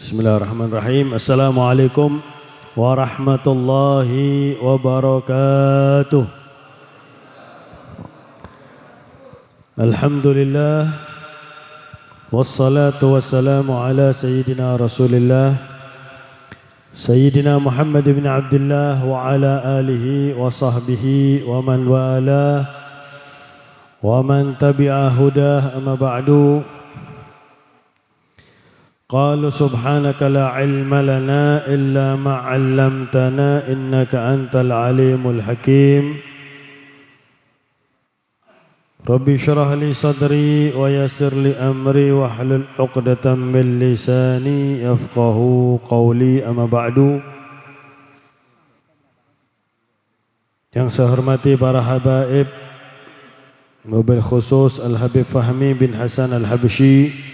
Bismillahirrahmanirrahim. Assalamualaikum warahmatullahi wabarakatuh. Alhamdulillah wassalatu wassalamu ala sayyidina Rasulillah Sayyidina Muhammad bin Abdullah wa ala alihi wa sahbihi wa man wala wa man tabi'a hudah amma ba'du. Qalu subhanaka la ilma lana illa ma 'allamtana innaka antal alimul hakim. Rabbi shrah li sadri wa yassir li amri wahlul 'uqdatam min lisani yafqahu qawli amma ba'du. Yang saya hormati para habaib, wabil khusus Al-Habib Fahmi bin Hasan Al-Habsyi,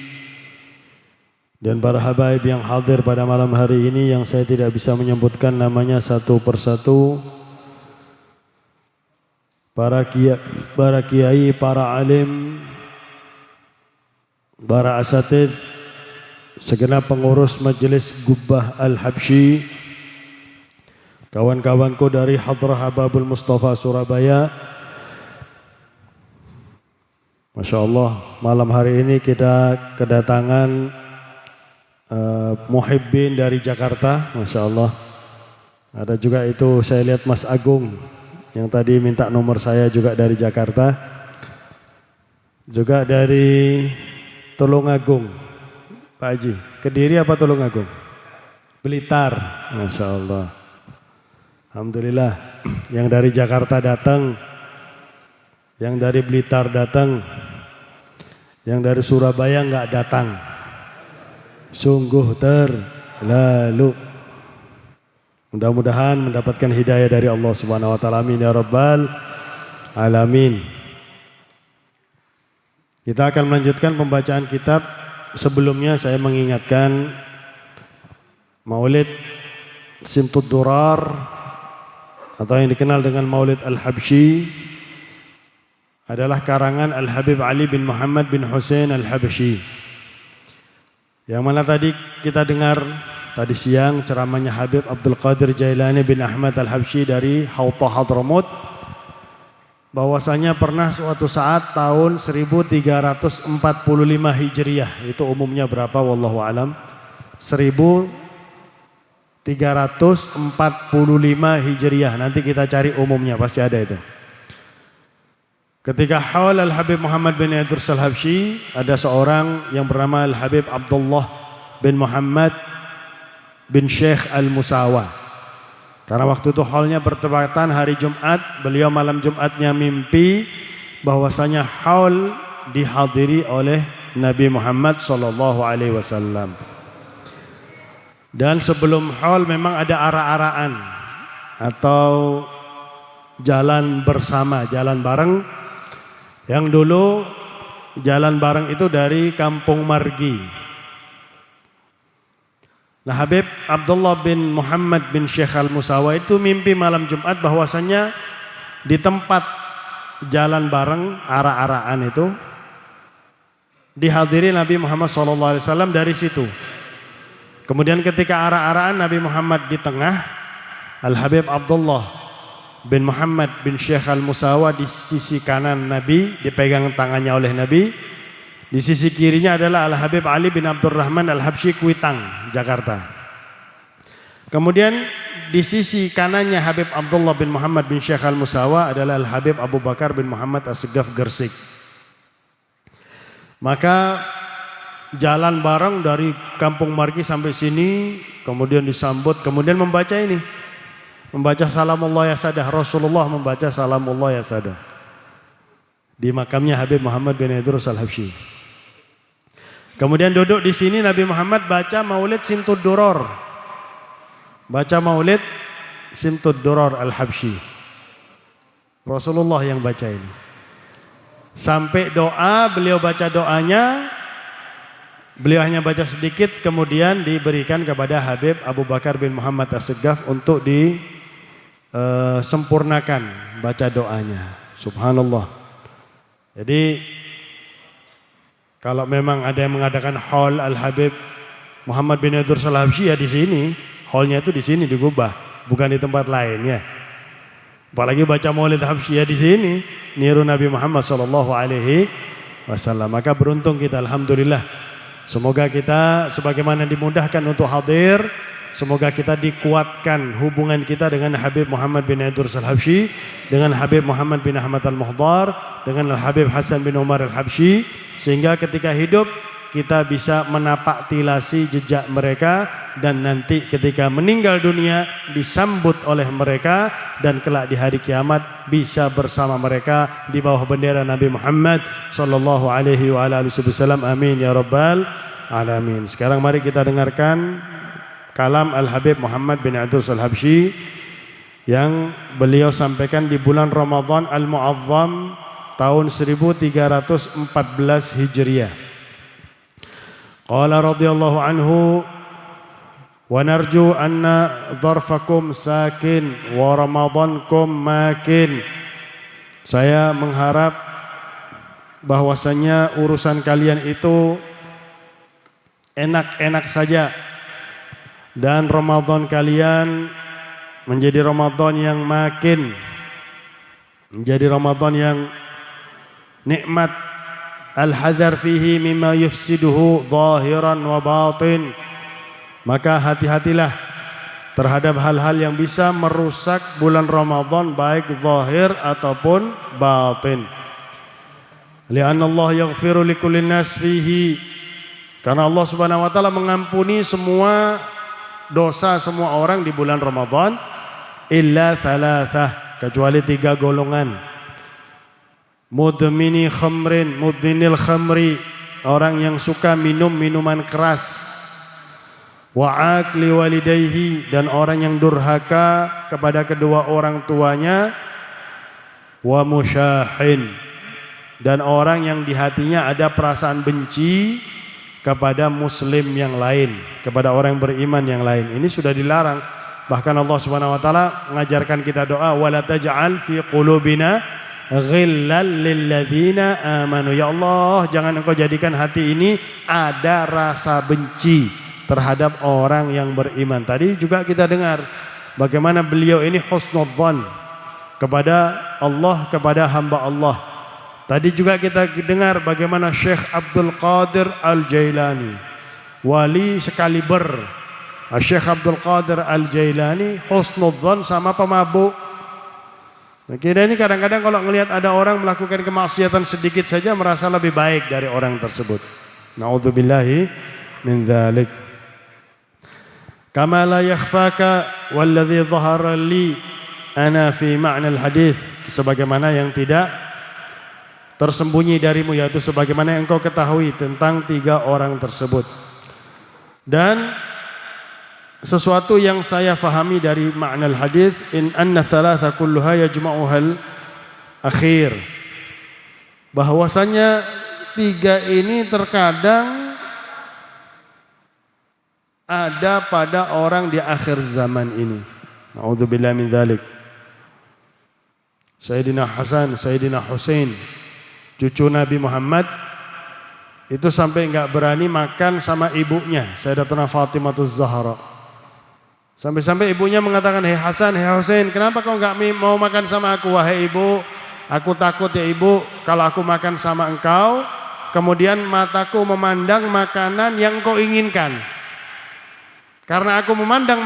dan para habaib yang hadir pada malam hari ini yang saya tidak bisa menyebutkan namanya satu persatu, para kiai, para alim, para asatid, segenap pengurus majelis Gubbah Al-Habsyi, kawan-kawanku dari Hadrah Hababul Mustafa Surabaya. Masya Allah, malam hari ini kita kedatangan muhibbin dari Jakarta, Masya Allah. Ada juga itu saya lihat Mas Agung yang tadi minta nomor saya juga dari Jakarta. Juga dari Tulungagung, Pak Haji. Kediri apa Tulungagung? Blitar, Masya Allah. Alhamdulillah, yang dari Jakarta datang, yang dari Blitar datang, yang dari Surabaya enggak datang. Sungguh terlalu. Mudah-mudahan mendapatkan hidayah dari Allah Subhanahu wa taala. Amin ya rabbal alamin. Kita akan melanjutkan pembacaan kitab. Sebelumnya saya mengingatkan Maulid Simtud Durar atau yang dikenal dengan Maulid Al-Habsyi adalah karangan Al-Habib Ali bin Muhammad bin Hussein Al-Habsyi. Yang mana tadi kita dengar tadi siang ceramahnya Habib Abdul Qadir Jailani bin Ahmad Al-Habsyi dari Hautah Hadramut, bahwasanya pernah suatu saat tahun 1345 Hijriah, itu umumnya berapa wallahu alam, 1345 Hijriah, nanti kita cari umumnya pasti ada itu. Ketika haul Al-Habib Muhammad bin Idris Al-Habsyi, ada seorang yang bernama Al-Habib Abdullah bin Muhammad bin Syekh Al-Musawa. Karena waktu itu haulnya bertepatan hari Jumat, beliau malam Jumatnya mimpi bahwasanya haul dihadiri oleh Nabi Muhammad SAW. Dan sebelum haul memang ada ara-araan atau jalan bersama, jalan bareng. Yang dulu jalan bareng itu dari Kampung Margi. Nah, Habib Abdullah bin Muhammad bin Syekh Al-Musawa itu mimpi malam Jumat bahwasanya di tempat jalan bareng ara-araan itu dihadiri Nabi Muhammad SAW dari situ. Kemudian ketika ara-araan Nabi Muhammad di tengah, Al-Habib Abdullah bin Muhammad bin Syekh Al-Musawa di sisi kanan Nabi, dipegang tangannya oleh Nabi. Di sisi kirinya adalah Al-Habib Ali bin Abdurrahman Al-Habsyi Kuitang, Jakarta. Kemudian di sisi kanannya Habib Abdullah bin Muhammad bin Syekh Al-Musawa adalah Al-Habib Abu Bakar bin Muhammad As-Segaf Gersik. Maka jalan bareng dari Kampung Margi sampai sini, kemudian disambut, kemudian membaca ini. Membaca salamullah ya sadah, Rasulullah membaca salamullah ya sadah di makamnya Habib Muhammad bin Idris Al-Habsyi. Kemudian duduk di sini Nabi Muhammad baca Maulid Simtud Durar. Baca Maulid Simtud Durar Al-Habsyi. Rasulullah yang baca ini. Sampai doa, beliau baca doanya, beliau hanya baca sedikit, kemudian diberikan kepada Habib Abu Bakar bin Muhammad As-Segaf untuk sempurnakan baca doanya. Subhanallah. Jadi kalau memang ada yang mengadakan haul Al-Habib Muhammad bin Idrus al-Habsyi ya di sini, hallnya itu di sini di Gubah, bukan di tempat lainnya. Apalagi baca Maulid Habsyiyah di sini, niru Nabi Muhammad sallallahu alaihi wasallam. Maka beruntung kita, alhamdulillah. Semoga kita sebagaimana dimudahkan untuk hadir, semoga kita dikuatkan hubungan kita dengan Habib Muhammad bin Idrus al-Habsyi, dengan Habib Muhammad bin Ahmad al-Muhdar, dengan Habib Hasan bin Umar al-Habsyi, sehingga ketika hidup kita bisa menapak tilasi jejak mereka, dan nanti ketika meninggal dunia disambut oleh mereka, dan kelak di hari kiamat bisa bersama mereka di bawah bendera Nabi Muhammad sallallahu alaihi wasallam. Amin ya rabbal alamin. Sekarang mari kita dengarkan kalam Al-Habib Muhammad bin Idrus al-Habsyi yang beliau sampaikan di bulan Ramadan Al-Mu'azzam tahun 1314 Hijriah. Qala radhiyallahu anhu, wa narju anna dharfakum sakin wa ramadankum makin. Saya mengharap bahwasanya urusan kalian itu enak-enak saja, dan Ramadan kalian menjadi Ramadan yang makin, menjadi Ramadan yang nikmat. Al-hadar fihi mimma yufsiduhu zahiran wa batin. Maka hati-hatilah terhadap hal-hal yang bisa merusak bulan Ramadan baik zahir ataupun batin. Li'anna Allah yaghfiru likulli nas fihi. Karena Allah Subhanahu wa taala mengampuni semua dosa semua orang di bulan Ramadan, illa thalathah, kecuali 3 golongan. Mudmini khamrin, mudminil khamri, orang yang suka minum minuman keras. Wa akli walidayhi, dan orang yang durhaka kepada kedua orang tuanya. Wa musyahin, dan orang yang di hatinya ada perasaan benci kepada muslim yang lain, kepada orang yang beriman yang lain. Ini sudah dilarang. Bahkan Allah Subhanahu wa taala mengajarkan kita doa, wala taj'al fi qulubina ghillal lilladzina amanu. Ya Allah, jangan engkau jadikan hati ini ada rasa benci terhadap orang yang beriman. Tadi juga kita dengar bagaimana beliau ini husnudzan kepada Allah, kepada hamba Allah. Tadi juga kita dengar bagaimana Syekh Abdul Qadir Al-Jailani, wali sekaliber. Syekh Abdul Qadir Al-Jailani husnudzan sama pemabuk. Nah, kita ini kadang-kadang kalau melihat ada orang melakukan kemaksiatan sedikit saja merasa lebih baik dari orang tersebut. Na'udzubillahi min dzalik. Kama la yakhfaka walladzi dhahara li ana fi ma'na al-hadits, sebagaimana yang tidak tersembunyi darimu, yaitu sebagaimana yang engkau ketahui tentang 3 orang tersebut. Dan sesuatu yang saya fahami dari makna al-hadis, in anna thalatha kulluha yajma'uhal akhir, bahwasanya 3 ini terkadang ada pada orang di akhir zaman ini. Na'udzubillah min dzalik. Sayyidina Hasan, Sayyidina Husain, cucu Nabi Muhammad, itu sampai enggak berani makan sama ibunya, Sayyidatuna Fatimahuz Zahra. Sampai-sampai ibunya mengatakan, hei Hasan, hei Husain, kenapa kau enggak mau makan sama aku? Wahai ibu, aku takut ya ibu, kalau aku makan sama engkau, kemudian mataku memandang makanan yang engkau inginkan. Karena aku memandang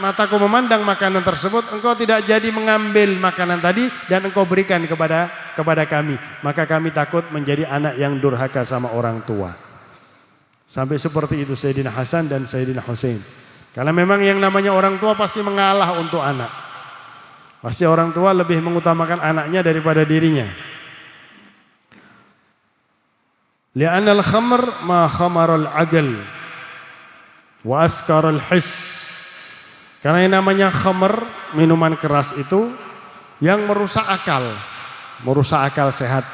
mataku memandang makanan tersebut, engkau tidak jadi mengambil makanan tadi dan engkau berikan kepada kami. Maka kami takut menjadi anak yang durhaka sama orang tua. Sampai seperti itu Sayyidina Hasan dan Sayyidina Husain. Karena memang yang namanya orang tua pasti mengalah untuk anak. Pasti orang tua lebih mengutamakan anaknya daripada dirinya. Li'anal khamr ma khamarul aql wa askarul his. Karena yang namanya khamr, minuman keras itu yang merusak akal sehat.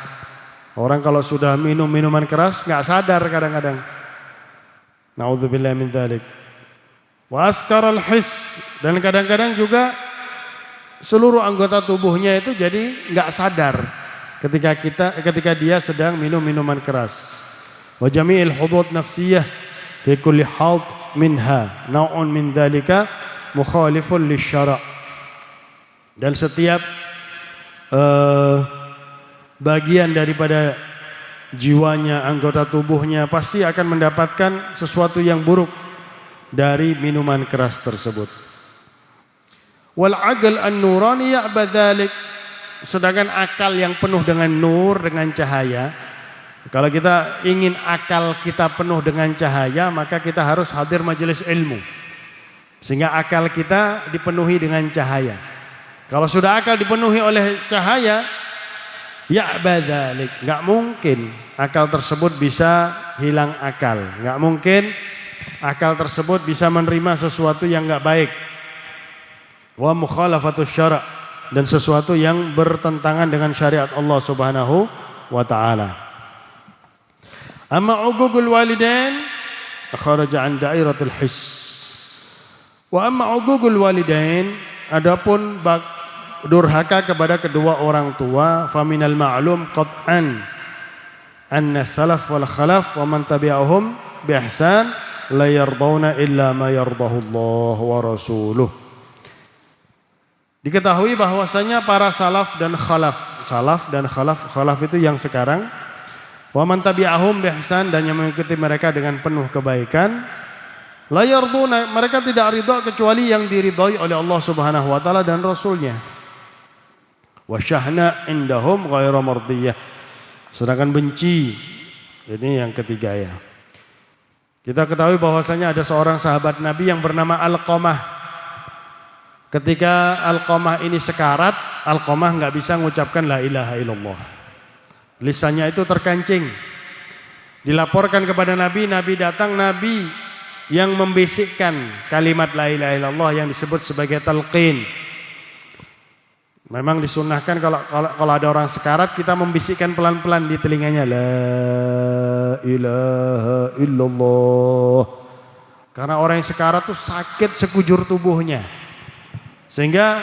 Orang kalau sudah minum minuman keras nggak sadar kadang-kadang. Na'udzubillah min dzalik. Wa askarul his, dan kadang-kadang juga seluruh anggota tubuhnya itu jadi nggak sadar ketika dia sedang minum minuman keras. Wa jami'il hudud nafsiyah fi kulli hadd minha nau'un min dzalika mukhalifun lisyara'. Dan setiap bagian daripada jiwanya, anggota tubuhnya pasti akan mendapatkan sesuatu yang buruk dari minuman keras tersebut. Wal aql an-nurani ya'ba dzalik. Sedangkan akal yang penuh dengan nur, dengan cahaya, kalau kita ingin akal kita penuh dengan cahaya, maka kita harus hadir majelis ilmu sehingga akal kita dipenuhi dengan cahaya. Kalau sudah akal dipenuhi oleh cahaya, ya'ba dzalik, enggak mungkin akal tersebut bisa hilang akal, enggak mungkin akal tersebut bisa menerima sesuatu yang enggak baik. Wa mukhalafatus syara', dan sesuatu yang bertentangan dengan syariat Allah Subhanahu wa taala. Amma uququl walidain kharaja an dairatil hiss. Wa amma uququl walidain, adapun durhaka kepada kedua orang tua, faminal ma'lum qat'an anna salaf wal khalaf wa man tabi'ahum bi ihsan la yardawna illa ma yardahu Allah wa rasuluh. Diketahui bahwasanya para salaf dan khalaf itu yang sekarang, wa man tabi'ahum bi ihsan, dan yang mengikuti mereka dengan penuh kebaikan, la yarduna, mereka tidak ridha kecuali yang diridhai oleh Allah Subhanahu wa taala dan rasulnya. Wa syahna indahum ghairu mardiyah, sedangkan benci, ini yang ketiga ya. Kita ketahui bahwasanya ada seorang sahabat Nabi yang bernama Alqamah. Ketika Alqamah ini sekarat, Alqamah nggak bisa mengucapkan la ilaha illallah. Lisannya itu terkancing. Dilaporkan kepada Nabi, Nabi datang, Nabi yang membisikkan kalimat la ilaha illallah yang disebut sebagai talqin. Memang disunnahkan kalau ada orang sekarat, kita membisikkan pelan-pelan di telinganya la ilaha illallah. Karena orang yang sekarat tuh sakit sekujur tubuhnya, sehingga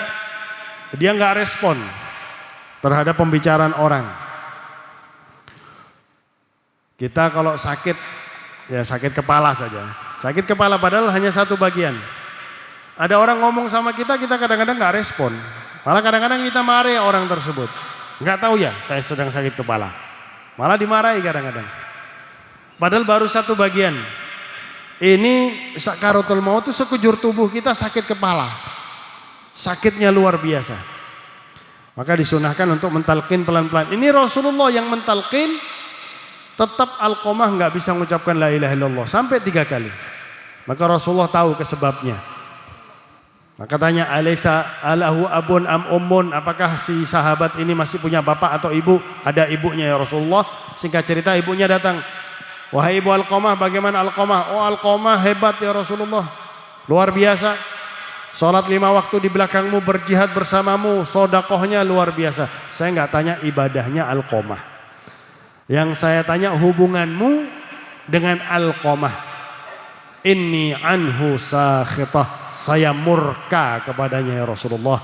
dia nggak respon terhadap pembicaraan orang. Kita kalau sakit, ya sakit kepala saja. Sakit kepala padahal hanya satu bagian. Ada orang ngomong sama kita, kita kadang-kadang nggak respon. Malah kadang-kadang kita marahi orang tersebut. Nggak tahu ya, saya sedang sakit kepala. Malah dimarahi kadang-kadang. Padahal baru satu bagian. Ini sakaratul maut itu sekujur tubuh kita sakit kepala. Sakitnya luar biasa. Maka disunahkan untuk mentalqin pelan-pelan. Ini Rasulullah yang mentalqin, tetap Alqamah nggak bisa mengucapkan la ilaha illallah sampai 3 kali. Maka Rasulullah tahu kesebabnya. Maka tanya, alaysa alahu abun am ummun, apakah si sahabat ini masih punya bapak atau ibu? Ada ibunya ya Rasulullah. Singkat cerita, ibunya datang. Wahai ibu Alqamah, bagaimana Alqamah? Oh, Alqamah hebat ya Rasulullah, luar biasa. Sholat 5 waktu di belakangmu, berjihad bersamamu, sodakohnya luar biasa. Saya nggak tanya ibadahnya Alqamah. Yang saya tanya hubunganmu dengan Alqamah. Inni anhu sakhitah, saya murka kepadanya ya Rasulullah.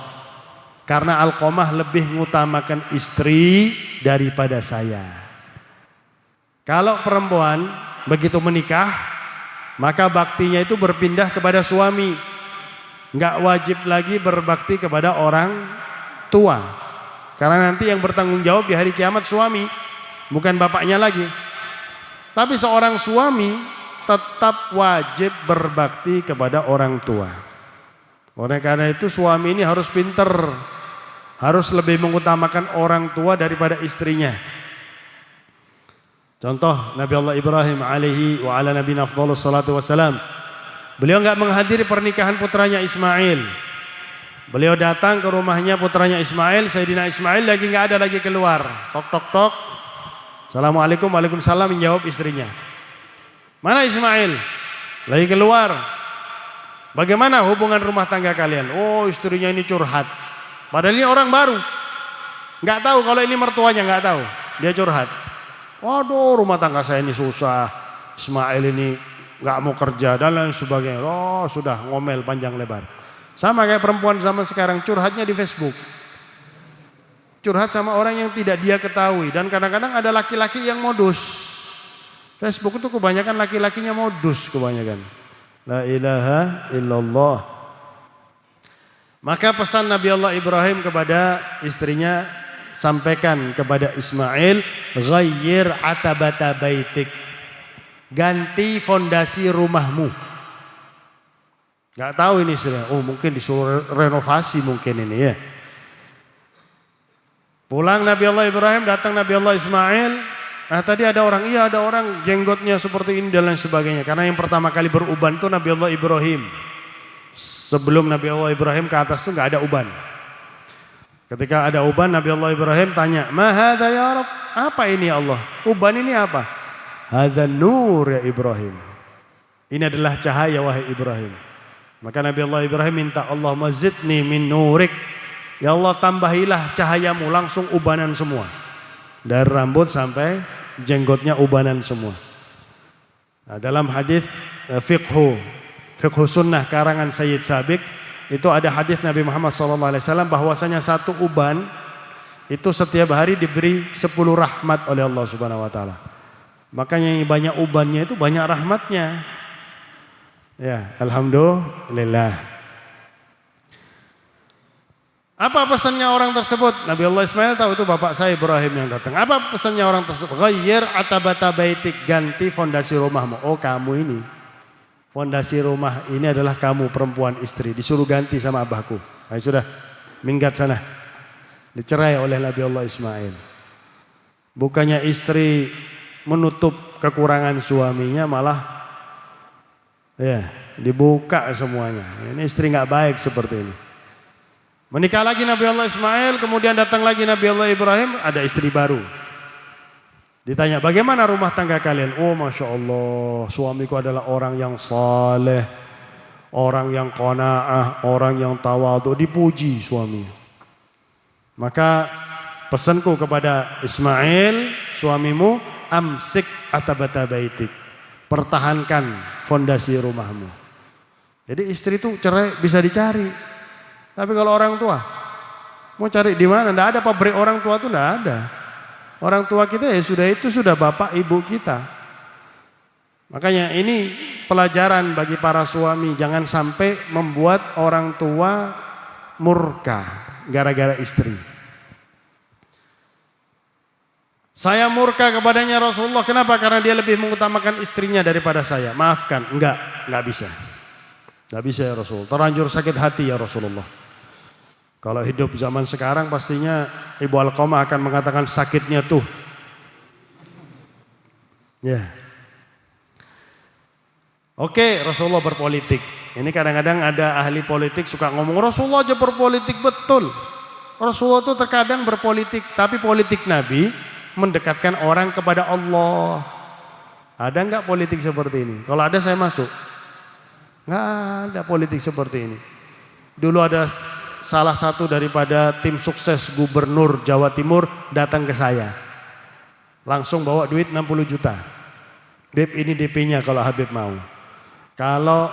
Karena Alqamah lebih mengutamakan istri daripada saya. Kalau perempuan begitu menikah, maka baktinya itu berpindah kepada suami. Nggak wajib lagi berbakti kepada orang tua. Karena nanti yang bertanggung jawab di hari kiamat suami, bukan bapaknya lagi. Tapi seorang suami tetap wajib berbakti kepada orang tua. Oleh karena itu suami ini harus pinter, harus lebih mengutamakan orang tua daripada istrinya. Contoh Nabi Allah Ibrahim alaihi wa ala nabiyina afdhalus salatu wassalam. Beliau enggak menghadiri pernikahan putranya Ismail. Beliau datang ke rumahnya putranya Ismail, Sayyidina Ismail lagi enggak ada lagi keluar. Tok tok tok. Assalamualaikum, waalaikumsalam, menjawab istrinya. Mana Ismail? Lagi keluar. Bagaimana hubungan rumah tangga kalian? Oh, istrinya ini curhat. Padahal ini orang baru. Nggak tahu kalau ini mertuanya, nggak tahu. Dia curhat. Waduh, rumah tangga saya ini susah. Ismail ini nggak mau kerja dan lain sebagainya. Oh, sudah ngomel panjang lebar. Sama kayak perempuan zaman sekarang, curhatnya di Facebook. Curhat sama orang yang tidak dia ketahui. Dan kadang-kadang ada laki-laki yang modus. Facebook itu kebanyakan laki-lakinya modus kebanyakan. La ilaha illallah. Maka pesan Nabi Allah Ibrahim kepada istrinya, sampaikan kepada Ismail, ghayyir atabata baitik. Ganti fondasi rumahmu. Gak tahu ini sudah, mungkin disuruh renovasi mungkin ini ya. Pulang Nabi Allah Ibrahim, datang Nabi Allah Ismail. Nah tadi ada orang, iya ada orang jenggotnya seperti ini dan lain sebagainya. Karena yang pertama kali beruban itu Nabi Allah Ibrahim. Sebelum Nabi Allah Ibrahim ke atas itu gak ada uban. Ketika ada uban Nabi Allah Ibrahim tanya, ma hadza ya Rabb? Apa ini ya Allah? Uban ini apa? Hadza nur ya Ibrahim. Ini adalah cahaya wahai Ibrahim. Maka Nabi Allah Ibrahim minta, Allahumma zidni min nurik. Ya Allah tambahilah cahayamu, langsung ubanan semua. Dari rambut sampai jenggotnya ubanan semua. Nah, dalam hadis fiqhu sunnah karangan Sayyid Sabiq, itu ada hadis Nabi Muhammad SAW bahwasanya satu uban itu setiap hari diberi 10 rahmat oleh Allah Subhanahu Wa Taala. Makanya yang banyak ubannya itu banyak rahmatnya. Ya, alhamdulillah. Apa pesannya orang tersebut? Nabi Allah Ismail tahu itu bapak saya Ibrahim yang datang. Apa pesannya orang tersebut? Ghayyir atabata baitik, ganti fondasi rumahmu. Oh kamu ini, fondasi rumah ini adalah kamu perempuan istri. Disuruh ganti sama abahku. Ayo sudah, minggat sana. Dicerai oleh Nabi Allah Ismail. Bukannya istri menutup kekurangan suaminya, malah ya dibuka semuanya. Ini istri nggak baik seperti ini. Menikah lagi Nabi Allah Ismail, kemudian datang lagi Nabi Allah Ibrahim, ada istri baru. Ditanya, bagaimana rumah tangga kalian? Oh Masya Allah, suamiku adalah orang yang saleh, orang yang qanaah, orang yang tawadhu, dipuji suami. Maka pesanku kepada Ismail, suamimu, amsik atabata baitik, pertahankan fondasi rumahmu. Jadi istri itu cerai bisa dicari. Tapi kalau orang tua, mau cari di mana? Tidak ada pabrik orang tua itu, tidak ada. Orang tua kita ya sudah itu sudah bapak ibu kita. Makanya ini pelajaran bagi para suami, jangan sampai membuat orang tua murka gara-gara istri. Saya murka kepadanya Rasulullah, kenapa? Karena dia lebih mengutamakan istrinya daripada saya. Maafkan, enggak bisa. Enggak bisa ya Rasul, terlanjur sakit hati ya Rasulullah. Kalau hidup zaman sekarang pastinya Ibu Alqamah akan mengatakan sakitnya tuh. Ya. Oke, Rasulullah berpolitik. Ini kadang-kadang ada ahli politik suka ngomong Rasulullah aja berpolitik, betul. Rasulullah itu terkadang berpolitik, tapi politik Nabi mendekatkan orang kepada Allah. Ada enggak politik seperti ini? Kalau ada saya masuk. Enggak ada politik seperti ini. Dulu ada salah satu daripada tim sukses gubernur Jawa Timur datang ke saya. Langsung bawa duit 60 juta. Beb ini DP-nya kalau Habib mau. Kalau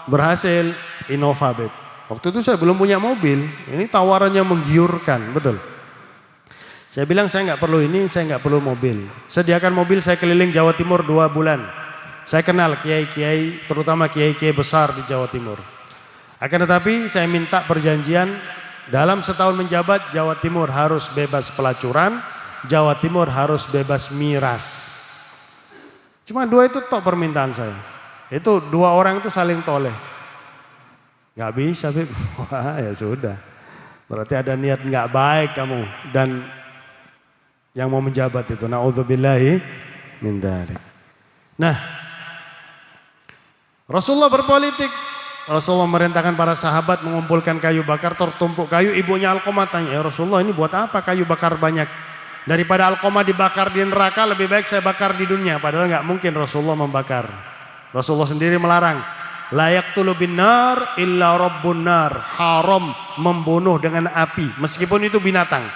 berhasil Innova Beb. Waktu itu saya belum punya mobil. Ini tawarannya menggiurkan, betul. Saya bilang saya nggak perlu ini, saya nggak perlu mobil. Sediakan mobil, saya keliling Jawa Timur 2 bulan. Saya kenal kiai-kiai, terutama kiai-kiai besar di Jawa Timur. Akan tetapi saya minta perjanjian dalam setahun menjabat Jawa Timur harus bebas pelacuran, Jawa Timur harus bebas miras. Cuma 2 itu tok permintaan saya. Itu 2 orang itu saling toleh. Gak bisa, Bib. Wah ya sudah. Berarti ada niat gak baik kamu dan yang mau menjabat itu. Na'udzubillahi min dzalik. Nah, Rasulullah berpolitik. Rasulullah merintahkan para sahabat mengumpulkan kayu bakar, tertumpuk kayu. Ibunya Alqamah tanya, ya Rasulullah ini buat apa kayu bakar banyak? Daripada Alqamah dibakar di neraka, lebih baik saya bakar di dunia. Padahal nggak mungkin Rasulullah membakar. Rasulullah sendiri melarang. La yaqtulu bin nar illa rabbun nar. Haram membunuh dengan api, meskipun itu binatang.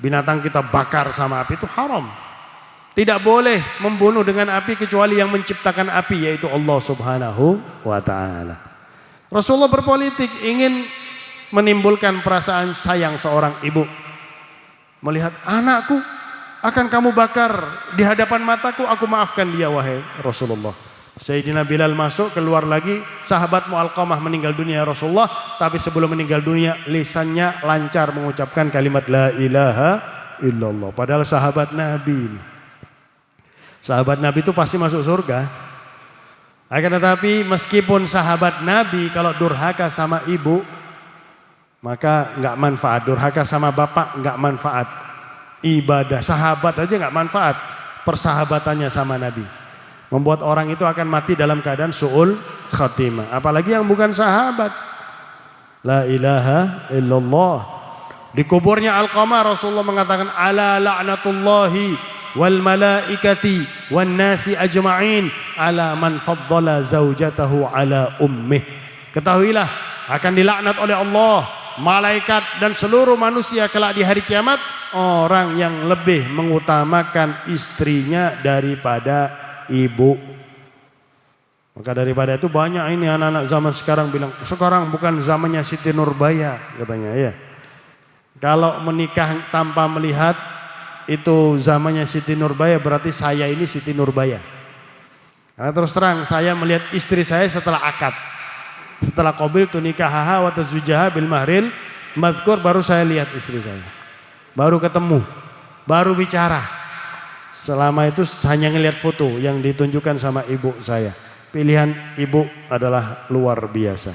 Binatang kita bakar sama api itu haram. Tidak boleh membunuh dengan api kecuali yang menciptakan api, yaitu Allah Subhanahu wa Ta'ala. Rasulullah berpolitik ingin menimbulkan perasaan sayang seorang ibu. Melihat anakku akan kamu bakar di hadapan mataku, aku maafkan dia wahai Rasulullah. Sayyidina Bilal masuk, keluar lagi, sahabatmu Alqamah meninggal dunia ya Rasulullah, tapi sebelum meninggal dunia lisannya lancar mengucapkan kalimat la ilaha illallah. Padahal sahabat Nabi. Sahabat Nabi itu pasti masuk surga. Akan tetapi meskipun sahabat Nabi kalau durhaka sama ibu maka nggak manfaat, durhaka sama bapak nggak manfaat. Ibadah sahabat aja nggak manfaat, persahabatannya sama Nabi membuat orang itu akan mati dalam keadaan su'ul khatimah. Apalagi yang bukan sahabat. La ilaha illallah. Di kuburnya Alqamah Rasulullah mengatakan ala la'natullahi wal malaikati wan nasi ajma'in ala man faddala zaujatahu ala ummih. Ketahuilah akan dilaknat oleh Allah, malaikat dan seluruh manusia kelak di hari kiamat orang yang lebih mengutamakan istrinya daripada ibu. Maka daripada itu banyak ini anak-anak zaman sekarang bilang sekarang bukan zamannya Siti Nurbaya katanya ya. Kalau menikah tanpa melihat itu zamannya Siti Nurbaya, berarti saya ini Siti Nurbaya. Karena terus terang saya melihat istri saya setelah akad, setelah qabil tu nikahaha wa tazwijaha bil mahril madhkur, baru saya lihat istri saya, baru ketemu, baru bicara. Selama itu hanya ngelihat foto yang ditunjukkan sama ibu saya. Pilihan ibu adalah luar biasa.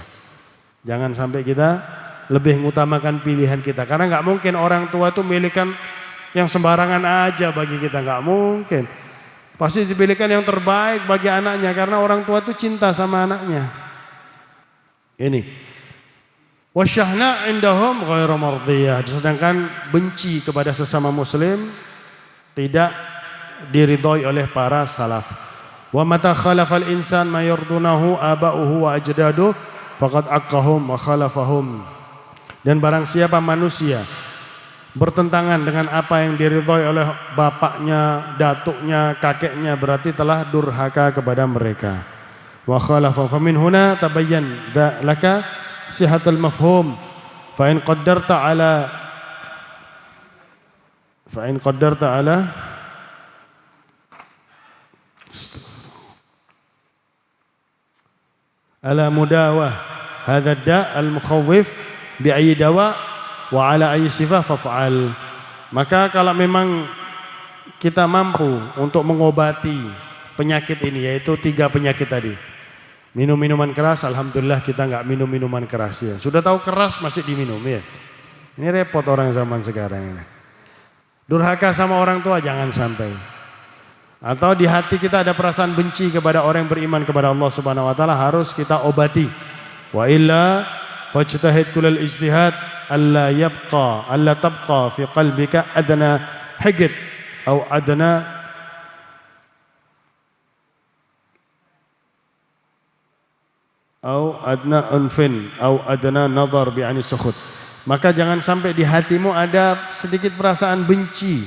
Jangan sampai kita lebih mengutamakan pilihan kita, karena nggak mungkin orang tua itu memilihkan yang sembarangan aja bagi kita, nggak mungkin. Pasti dipilihkan yang terbaik bagi anaknya, karena orang tua itu cinta sama anaknya. Ini wasyahna indahum ghairu mardiyah, sedangkan benci kepada sesama muslim tidak diridhoi oleh para salaf. Wa mata khalafal insan ma yardunahu aba'uhu wa ajdaduh faqad aqahum wa khalafahum. Dan barang siapa manusia bertentangan dengan apa yang diridhoi oleh bapaknya, datuknya, kakeknya, berarti telah durhaka kepada mereka. Wa khalafa famin huna tabayyan laka sihatul mafhum fa in qaddarta ala ala mudawah hadha da' al-mukhawwif bi ayyi dawa wa ala ayyi sifah faf'al. Maka kalau memang kita mampu untuk mengobati penyakit ini, yaitu 3 penyakit tadi. Minum minuman keras, alhamdulillah kita nggak minum minuman keras ya. Sudah tahu keras masih diminum ya. Ini repot orang zaman sekarang ini. Durhaka sama orang tua jangan sampai. Atau di hati kita ada perasaan benci kepada orang yang beriman kepada Allah Subhanahu wa taala, harus kita obati. Wa illa fajtahid kullal ijtihad alla tabqa fi qalbika adna higd atau adna unfin atau adna nazar bi ani sukhut. Maka jangan sampai di hatimu ada sedikit perasaan benci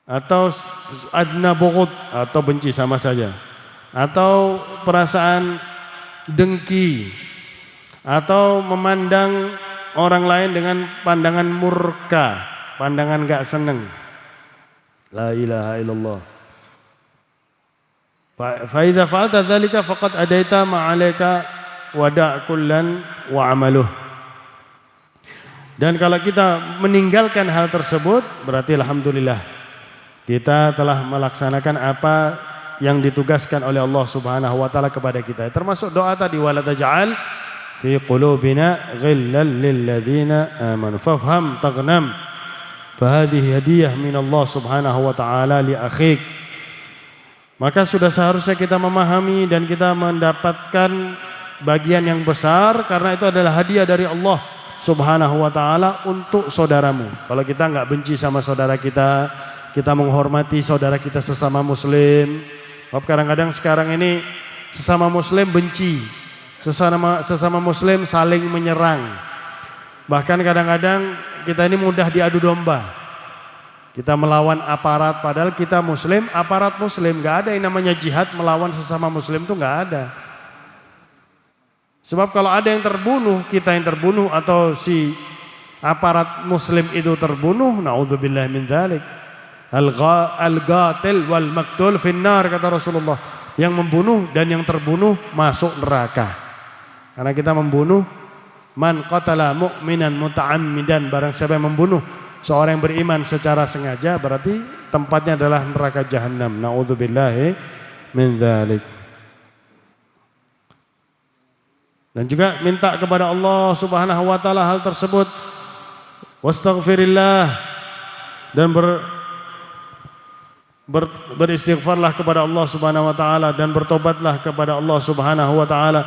atau adna bughd atau benci sama saja, atau perasaan dengki, atau memandang orang lain dengan pandangan murka, pandangan gak seneng. La ilaha illallah. Fa idza fa'alta dzalika faqad adaita ma 'alaika wada' kullan wa 'amaluh. Dan kalau kita meninggalkan hal tersebut, berarti alhamdulillah kita telah melaksanakan apa yang ditugaskan oleh Allah Subhanahu wa taala kepada kita. Termasuk doa tadi, wala taj'al fi qulubina ghillan lil ladzina amanu fafham taghnam. Fa hadhihi hadiyah min Allah Subhanahu wa taala li akhik. Maka sudah seharusnya kita memahami dan kita mendapatkan bagian yang besar, karena itu adalah hadiah dari Allah Subhanahu wa taala untuk saudaramu. Kalau kita enggak benci sama saudara kita, kita menghormati saudara kita sesama muslim. Kadang-kadang sekarang ini sesama muslim benci, sesama muslim saling menyerang. Bahkan kadang-kadang kita ini mudah diadu domba. Kita melawan aparat, padahal kita muslim, aparat muslim. Gak ada yang namanya jihad melawan sesama muslim, itu gak ada. Sebab kalau ada yang terbunuh, kita yang terbunuh, atau si aparat muslim itu terbunuh, na'udzubillah min dzalik. Al-ghatil wal maktul finnar, kata Rasulullah. Yang membunuh dan yang terbunuh masuk neraka. Karena kita membunuh, man qatala mu'minan muta'ammidan, barang siapa yang membunuh seorang yang beriman secara sengaja, berarti tempatnya adalah neraka jahanam. Na'udzubillahi min dzalik. Dan juga minta kepada Allah Subhanahu wa taala hal tersebut. Wastaghfirillah, dan beristighfarlah kepada Allah Subhanahu wa taala, dan bertobatlah kepada Allah Subhanahu wa taala.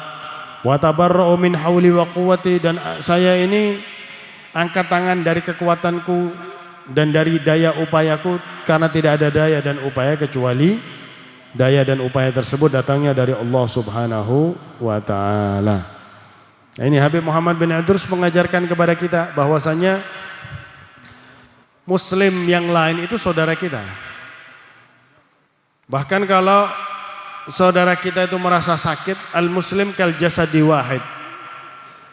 Wa tabarra'u min hauli wa quwwati, dan saya ini angkat tangan dari kekuatanku dan dari daya upayaku, karena tidak ada daya dan upaya kecuali daya dan upaya tersebut datangnya dari Allah Subhanahu wa taala. Nah, ini Habib Muhammad bin Idrus mengajarkan kepada kita bahwasanya muslim yang lain itu saudara kita. Bahkan kalau saudara kita itu merasa sakit, al-muslim kal jasadi wahid.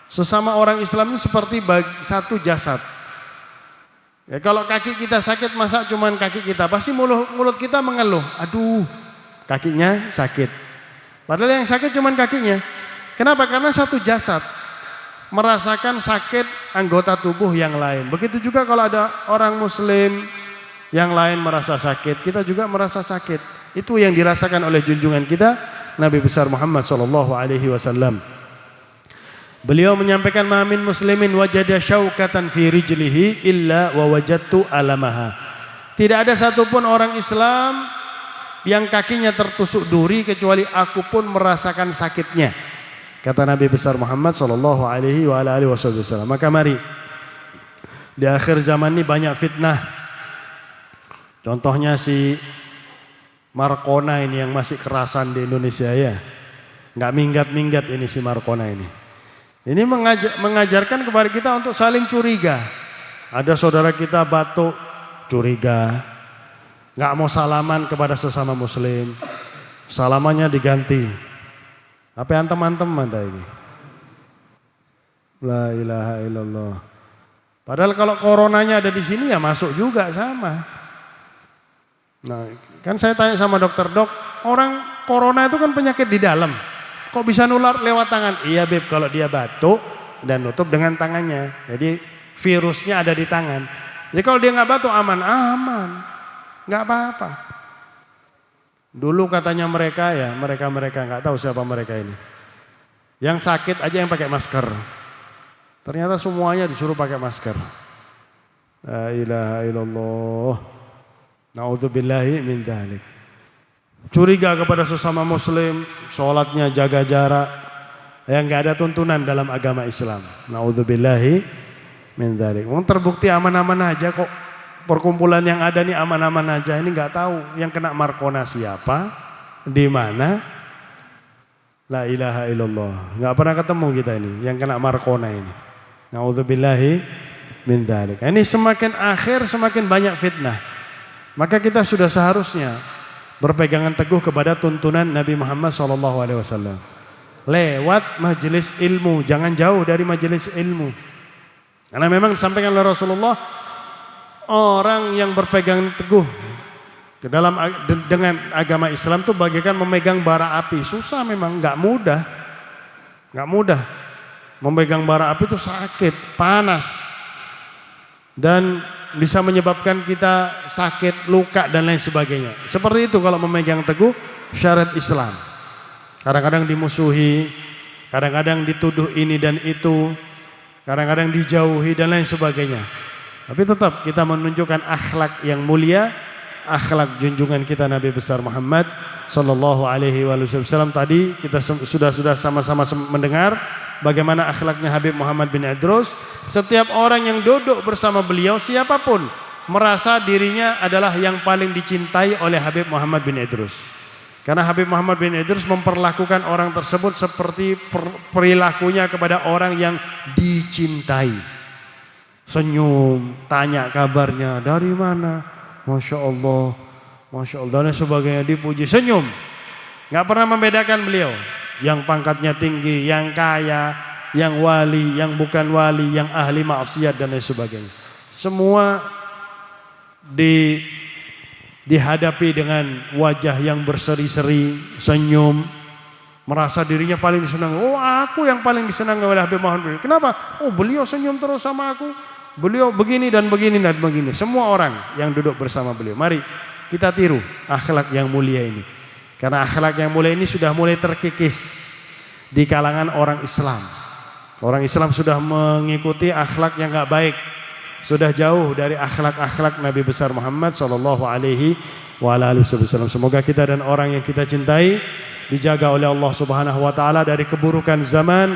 Sesama orang Islam itu seperti satu jasad. Ya, kalau kaki kita sakit, masa cuman kaki kita, pasti mulut kita mengeluh, aduh kakinya sakit. Padahal yang sakit cuman kakinya. Kenapa? Karena satu jasad merasakan sakit anggota tubuh yang lain. Begitu juga kalau ada orang muslim yang lain merasa sakit, kita juga merasa sakit. Itu yang dirasakan oleh junjungan kita Nabi besar Muhammad sallallahu alaihi wasallam. Beliau menyampaikan, ma min muslimin wajada syaukatan fi rijlihi illa wa wajadtu alamaha. Tidak ada satupun orang Islam yang kakinya tertusuk duri kecuali aku pun merasakan sakitnya, kata Nabi besar Muhammad sallallahu alaihi wasallam. Maka mari, di akhir zaman ini banyak fitnah. Contohnya si Markona ini yang masih kerasan di Indonesia ya. Nggak minggat-minggat ini si Markona ini. Ini mengajarkan kepada kita untuk saling curiga. Ada saudara kita batuk, curiga. Nggak mau salaman kepada sesama muslim. Salamannya diganti. Apa yang antem-antem mata ini? La ilaha illallah. Padahal kalau coronanya ada di sini ya masuk juga sama. Nah, kan saya tanya sama dokter, dok, orang corona itu kan penyakit di dalam, kok bisa nular lewat tangan? Iya Beb, kalau dia batuk dan nutup dengan tangannya, jadi virusnya ada di tangan. Jadi kalau dia nggak batuk aman, nggak apa-apa. Dulu katanya mereka nggak tahu siapa mereka ini, yang sakit aja yang pakai masker. Ternyata semuanya disuruh pakai masker. La ilaha illallah. Na'udzubillahi min dzalik. Curiga kepada sesama muslim, sholatnya jaga jarak, yang nggak ada tuntunan dalam agama Islam. Na'udzubillahi min dzalik. Terbukti aman-aman aja kok, perkumpulan yang ada nih aman-aman aja. Ini nggak tahu yang kena Markona siapa, di mana. La ilaha illallah. Nggak pernah ketemu kita ini yang kena Markona ini. Na'udzubillahi min dzalik. Ini semakin akhir semakin banyak fitnah. Maka kita sudah seharusnya berpegangan teguh kepada tuntunan Nabi Muhammad SAW. Lewat majelis ilmu, jangan jauh dari majelis ilmu. Karena memang disampaikan oleh Rasulullah, orang yang berpegang teguh ke dalam dengan agama Islam itu bagaikan memegang bara api. Susah memang, nggak mudah. Memegang bara api itu sakit, panas, dan bisa menyebabkan kita sakit, luka dan lain sebagainya. Seperti itu kalau memegang teguh syariat Islam. Kadang-kadang dimusuhi, kadang-kadang dituduh ini dan itu, kadang-kadang dijauhi dan lain sebagainya. Tapi tetap kita menunjukkan akhlak yang mulia, akhlak junjungan kita Nabi besar Muhammad sallallahu alaihi wasallam. Tadi kita sudah sama-sama mendengar bagaimana akhlaknya Habib Muhammad bin Idrus. Setiap orang yang duduk bersama beliau, siapapun, merasa dirinya adalah yang paling dicintai oleh Habib Muhammad bin Idrus. Karena Habib Muhammad bin Idrus memperlakukan orang tersebut seperti perilakunya kepada orang yang dicintai. Senyum, tanya kabarnya, dari mana? Masya Allah, dan sebagainya, dipuji, senyum. Gak pernah membedakan beliau. Yang pangkatnya tinggi, yang kaya, yang wali, yang bukan wali, yang ahli maksiat dan lain sebagainya. Semua dihadapi dengan wajah yang berseri-seri, senyum, merasa dirinya paling disenangi. Oh, aku yang paling disenangi oleh Habib Muhammad. Kenapa? Oh, beliau senyum terus sama aku. Beliau begini dan begini dan begini. Semua orang yang duduk bersama beliau, mari kita tiru akhlak yang mulia ini. Karena akhlak yang mulia ini sudah mulai terkikis di kalangan orang Islam. Orang Islam sudah mengikuti akhlak yang enggak baik. Sudah jauh dari akhlak-akhlak Nabi besar Muhammad sallallahu alaihi wasallam. Semoga kita dan orang yang kita cintai dijaga oleh Allah Subhanahu wa taala dari keburukan zaman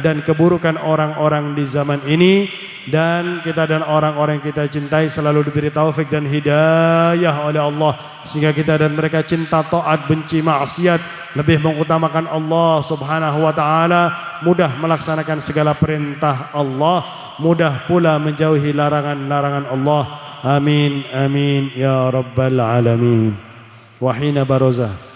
dan keburukan orang-orang di zaman ini, dan kita dan orang-orang yang kita cintai selalu diberi taufik dan hidayah oleh Allah sehingga kita dan mereka cinta taat, benci maksiat, lebih mengutamakan Allah Subhanahu wa taala, mudah melaksanakan segala perintah Allah, mudah pula menjauhi larangan-larangan Allah. Amin amin ya rabbal alamin. Wa hina barazah